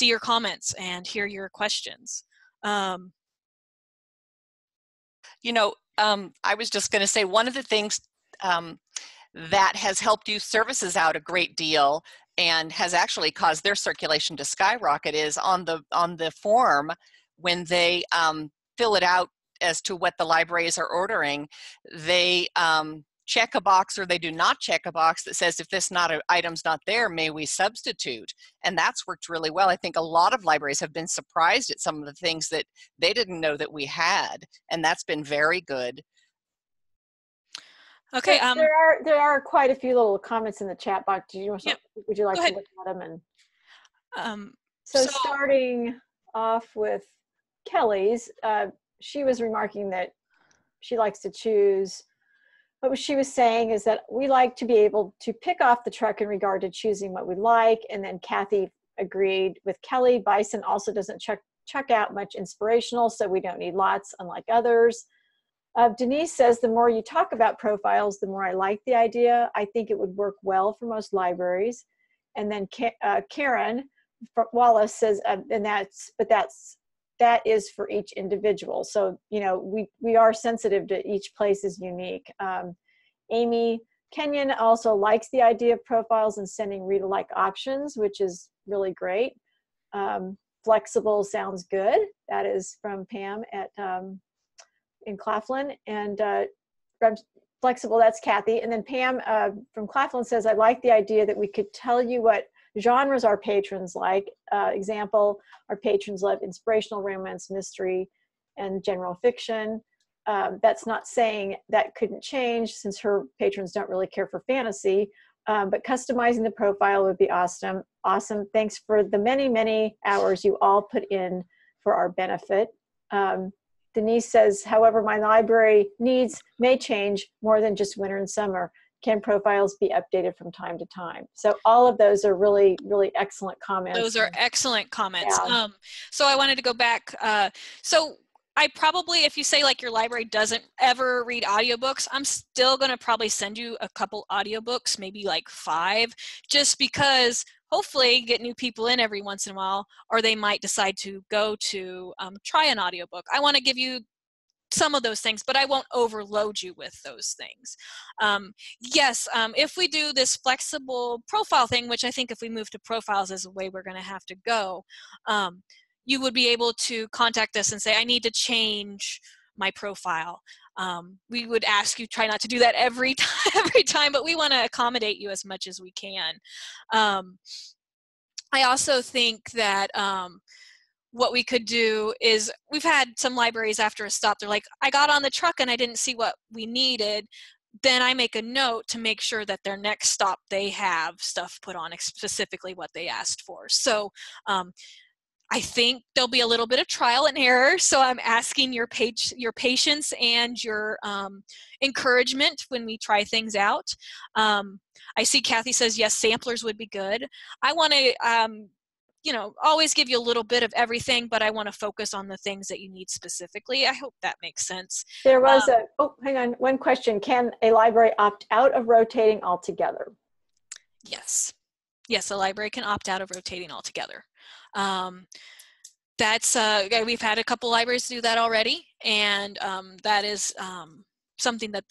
your comments and hear your questions. I was just going to say, one of the things that has helped youth services out a great deal and has actually caused their circulation to skyrocket is on the form when they fill it out as to what the libraries are ordering, they check a box or they do not check a box that says, if this item's not there, may we substitute? And that's worked really well. I think a lot of libraries have been surprised at some of the things that they didn't know that we had, and that's been very good. Okay. There are quite a few little comments in the chat box. Would you like to look at them? And so starting off with Kelly's, she was remarking that she likes to choose. What she was saying is that we like to be able to pick off the truck in regard to choosing what we like. And then Kathy agreed with Kelly. Bison also doesn't check out much inspirational, so we don't need lots, unlike others. Denise says, the more you talk about profiles, the more I like the idea. I think it would work well for most libraries. And then Karen Wallace says, that is for each individual. So, we are sensitive to each place is unique. Amy Kenyon also likes the idea of profiles and sending read-alike options, which is really great. Flexible sounds good. That is from Pam in Claflin. And flexible, that's Kathy. And then Pam from Claflin says, I like the idea that we could tell you what genres our patrons like. Example, our patrons love inspirational romance, mystery, and general fiction. That's not saying that couldn't change since her patrons don't really care for fantasy, but customizing the profile would be awesome. Awesome. Thanks for the many, many hours you all put in for our benefit. Denise says, however, my library needs may change more than just winter and summer. Can profiles be updated from time to time? So all of those are really, really excellent comments. Those are excellent comments. Yeah. So I wanted to go back. So I probably, if you say like your library doesn't ever read audiobooks, I'm still going to probably send you a couple audiobooks, maybe like 5, just because hopefully get new people in every once in a while, or they might decide to go to try an audiobook. I want to give you some of those things, but I won't overload you with those things. Yes, if we do this flexible profile thing, which I think if we move to profiles is a way we're going to have to go, you would be able to contact us and say, I need to change my profile. We would ask you, try not to do that every time, but we want to accommodate you as much as we can. I also think that what we could do is, we've had some libraries after a stop, they're like, I got on the truck and I didn't see what we needed. Then I make a note to make sure that their next stop they have stuff put on specifically what they asked for. So I think there'll be a little bit of trial and error. So I'm asking your patience and your encouragement when we try things out. I see Kathy says, yes, samplers would be good. I want to, always give you a little bit of everything, but I want to focus on the things that you need specifically. I hope that makes sense. There was hang on, one question. Can a library opt out of rotating altogether? Yes. Yes, a library can opt out of rotating altogether. That's we've had a couple libraries do that already, and that is something that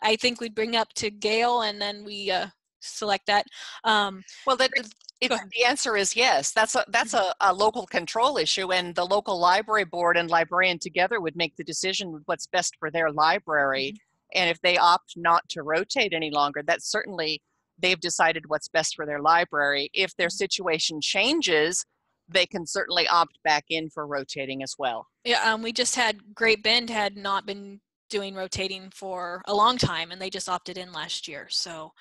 I think we'd bring up to Gail, and then we select that. Well, the answer is yes. That's a local control issue, and the local library board and librarian together would make the decision what's best for their library. Mm-hmm. And if they opt not to rotate any longer, that's certainly, they've decided what's best for their library. If their situation changes, they can certainly opt back in for rotating as well. Yeah, we just had Great Bend had not been doing rotating for a long time, and they just opted in last year. So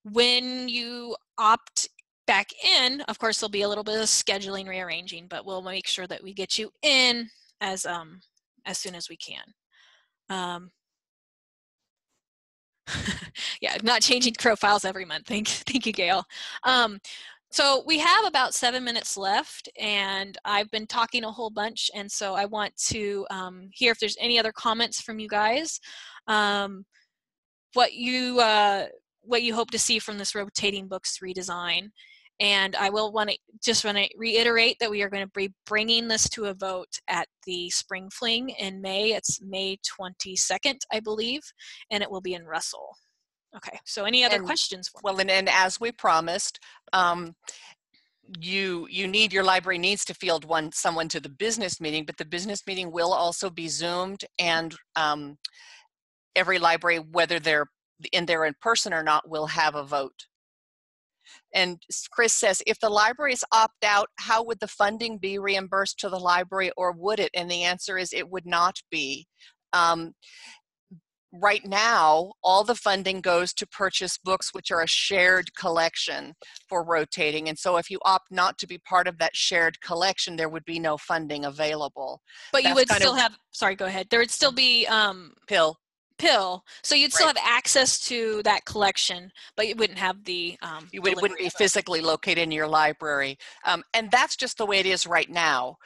when you opt back in, of course, there'll be a little bit of scheduling rearranging, but we'll make sure that we get you in as soon as we can. Yeah, not changing profiles every month. Thank you, Gail. So we have about 7 minutes left, and I've been talking a whole bunch, and so I want to hear if there's any other comments from you guys. What you hope to see from this rotating books redesign. And I will want to reiterate that we are going to be bringing this to a vote at the Spring Fling in May. It's May 22nd, I believe, and it will be in Russell. Okay, so any other questions for me? Well, and as we promised, your library needs to field someone to the business meeting, but the business meeting will also be Zoomed, and every library, whether they're in there in person or not, will have a vote. And Chris says, if the libraries opt out, how would the funding be reimbursed to the library, or would it? And the answer is it would not be. Right now, all the funding goes to purchase books which are a shared collection for rotating. And so if you opt not to be part of that shared collection, there would be no funding available. But you would still have, sorry, go ahead. There would still be pill, so you'd still have access to that collection, but you wouldn't have the you wouldn't be physically located in your library, and that's just the way it is right now.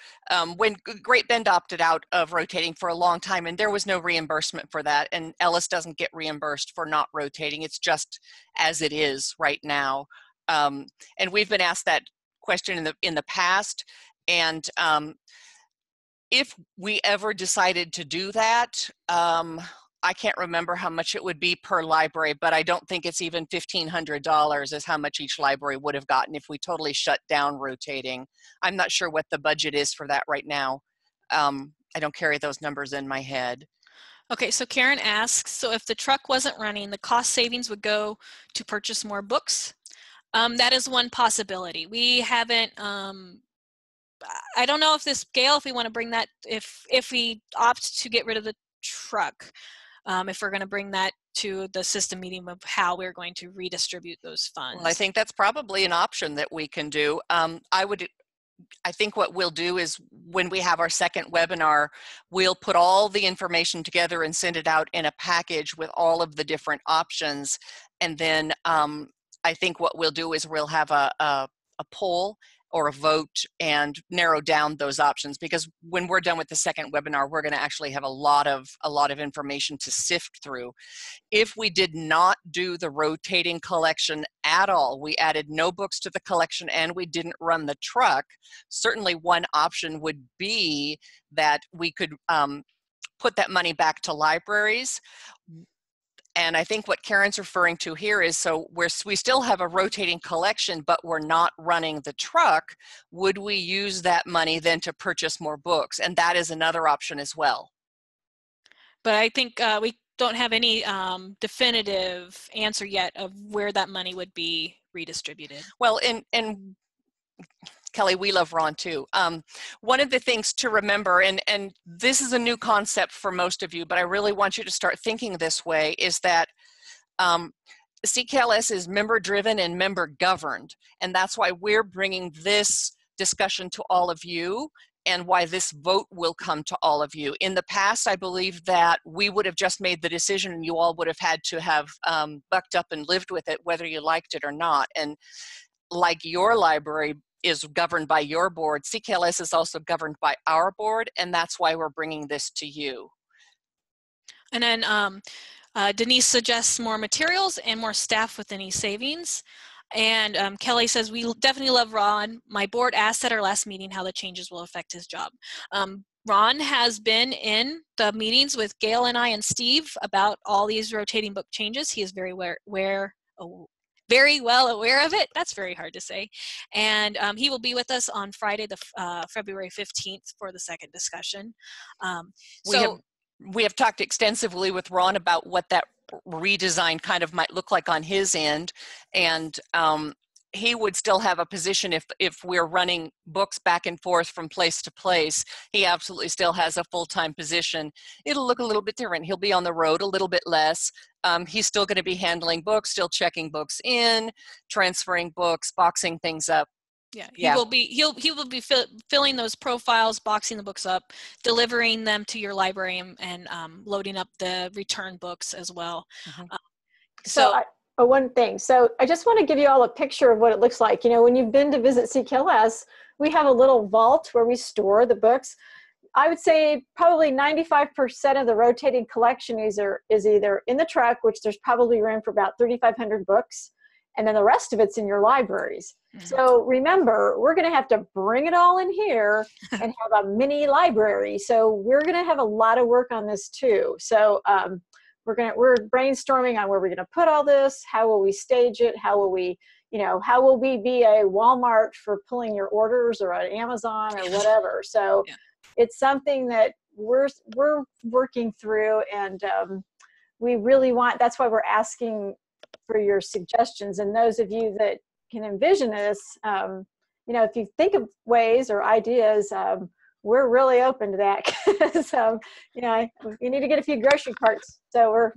When Great Bend opted out of rotating for a long time, and there was no reimbursement for that, and Ellis doesn't get reimbursed for not rotating. It's just as it is right now, and we've been asked that question in the past, and if we ever decided to do that, I can't remember how much it would be per library, but I don't think it's even $1,500 is how much each library would have gotten if we totally shut down rotating. I'm not sure what the budget is for that right now. I don't carry those numbers in my head. Okay, so Karen asks, so if the truck wasn't running, the cost savings would go to purchase more books? That is one possibility. We haven't I don't know if this, Gail, if we want to bring that, if we opt to get rid of the truck, if we're going to bring that to the system meeting of how we're going to redistribute those funds. Well, I think that's probably an option that we can do. I think what we'll do is when we have our second webinar, we'll put all the information together and send it out in a package with all of the different options. And then I think what we'll do is we'll have a poll or a vote and narrow down those options, because when we're done with the second webinar, we're going to actually have a lot of information to sift through. If we did not do the rotating collection at all, we added no books to the collection and we didn't run the truck, certainly one option would be that we could put that money back to libraries. And I think what Karen's referring to here is, so we still have a rotating collection, but we're not running the truck. Would we use that money then to purchase more books? And that is another option as well. But I think we don't have any definitive answer yet of where that money would be redistributed. Well, and Kelly, we love Ron too. One of the things to remember, and this is a new concept for most of you, but I really want you to start thinking this way, is that CKLS is member driven and member governed. And that's why we're bringing this discussion to all of you and why this vote will come to all of you. In the past, I believe that we would have just made the decision and you all would have had to have bucked up and lived with it, whether you liked it or not. And like your library is governed by your board, CKLS is also governed by our board, and that's why we're bringing this to you. And then Denise suggests more materials and more staff with any savings. And Kelly says, we definitely love Ron. My board asked at our last meeting how the changes will affect his job. Ron has been in the meetings with Gail and I and Steve about all these rotating book changes. He is very very well aware of it. That's very hard to say. And he will be with us on Friday, the February 15th for the second discussion. We have talked extensively with Ron about what that redesign kind of might look like on his end. And he would still have a position if we're running books back and forth from place to place. He absolutely still has a full-time position. It'll look a little bit different. He'll be on the road a little bit less. He's still going to be handling books, still checking books in, transferring books, boxing things up. Yeah, he will be filling those profiles, boxing the books up, delivering them to your library, and loading up the return books as well. Mm-hmm. One thing. So I just want to give you all a picture of what it looks like. You know, when you've been to visit CKLS, we have a little vault where we store the books. I would say probably 95% of the rotating collection is either in the truck, which there's probably room for about 3,500 books, and then the rest of it's in your libraries. Mm-hmm. So remember, we're going to have to bring it all in here and have a mini library. So we're going to have a lot of work on this too. So we're brainstorming on where we're going to put all this. How will we stage it? How will we be a Walmart for pulling your orders, or an Amazon or whatever? So it's something that we're working through, and we really that's why we're asking for your suggestions. And those of you that can envision this, if you think of ways or ideas, we're really open to that. So, you need to get a few grocery carts. So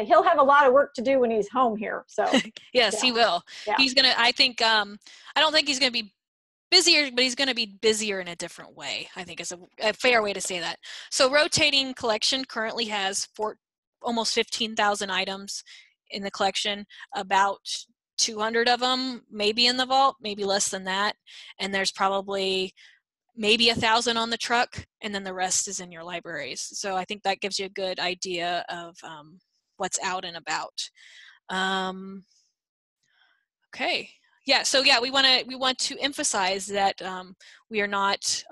he'll have a lot of work to do when he's home here. So yes, he will. Yeah. He's gonna, I don't think he's gonna be busier, but he's gonna be busier in a different way. I think is a fair way to say that. So rotating collection currently has almost 15,000 items in the collection, about 200 of them maybe in the vault, maybe less than that. And there's probably maybe 1,000 on the truck, and then the rest is in your libraries. So I think that gives you a good idea of what's out and about. Okay. Yeah. So yeah, we want to emphasize that we are not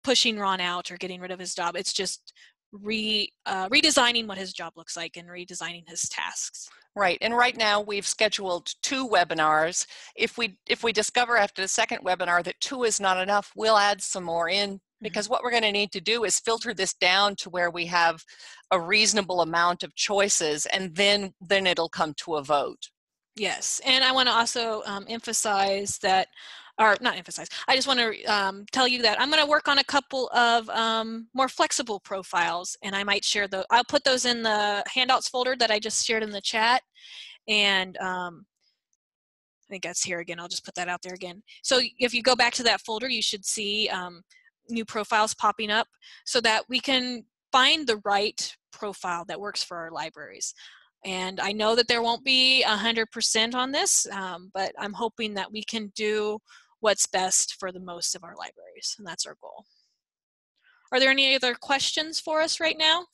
pushing Ron out or getting rid of his job. It's just redesigning what his job looks like and redesigning his tasks. Right, and right now we've scheduled 2 webinars. If we discover after the second webinar that 2 is not enough, we'll add some more in, because what we're going to need to do is filter this down to where we have a reasonable amount of choices, and then it'll come to a vote. Yes, and I want to also emphasize that or not emphasize, I just want to tell you that I'm going to work on a couple of more flexible profiles, and I might share those. I'll put those in the handouts folder that I just shared in the chat, and I think that's here again. I'll just put that out there again. So if you go back to that folder, you should see new profiles popping up so that we can find the right profile that works for our libraries. And I know that there won't be 100% on this, but I'm hoping that we can do what's best for the most of our libraries, and that's our goal. Are there any other questions for us right now?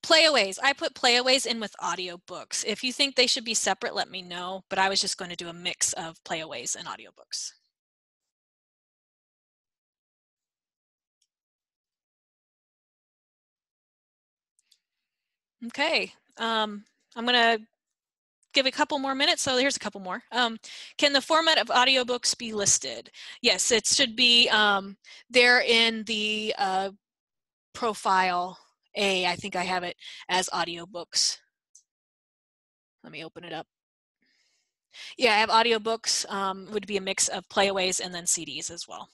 Playaways. I put playaways in with audiobooks. If you think they should be separate, let me know, but I was just going to do a mix of playaways and audiobooks. Okay, I'm going to give a couple more minutes. So here's a couple more. Can the format of audiobooks be listed? Yes, it should be there in the profile A. I think I have it as audiobooks. Let me open it up. Yeah, I have audiobooks. Would be a mix of playaways and then CDs as well.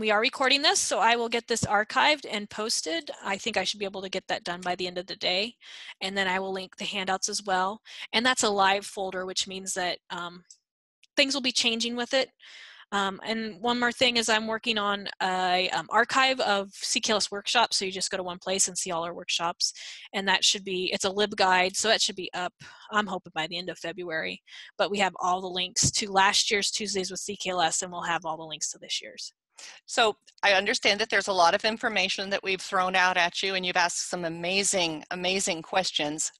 We are recording this, so I will get this archived and posted. I think I should be able to get that done by the end of the day. And then I will link the handouts as well. And that's a live folder, which means that things will be changing with it. And one more thing is I'm working on a archive of CKLS workshops. So you just go to one place and see all our workshops. And that should be, it's a LibGuide, so that should be up, I'm hoping by the end of February. But we have all the links to last year's Tuesdays with CKLS, and we'll have all the links to this year's. So I understand that there's a lot of information that we've thrown out at you, and you've asked some amazing, amazing questions.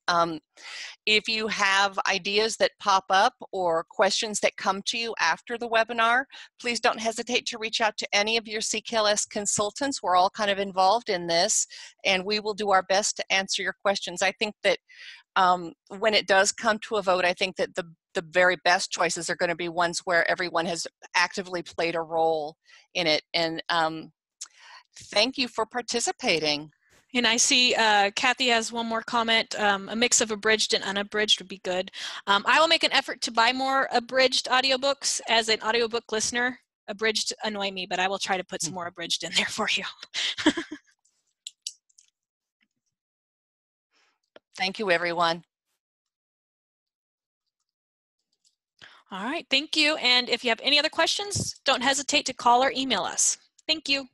If you have ideas that pop up or questions that come to you after the webinar, please don't hesitate to reach out to any of your CKLS consultants. We're all kind of involved in this, and we will do our best to answer your questions. I think that when it does come to a vote, I think that the very best choices are going to be ones where everyone has actively played a role in it. And thank you for participating. And I see Kathy has one more comment. A mix of abridged and unabridged would be good. I will make an effort to buy more abridged audiobooks. As an audiobook listener, abridged annoy me, but I will try to put some more abridged in there for you. Thank you, everyone. All right, thank you. And if you have any other questions, don't hesitate to call or email us. Thank you.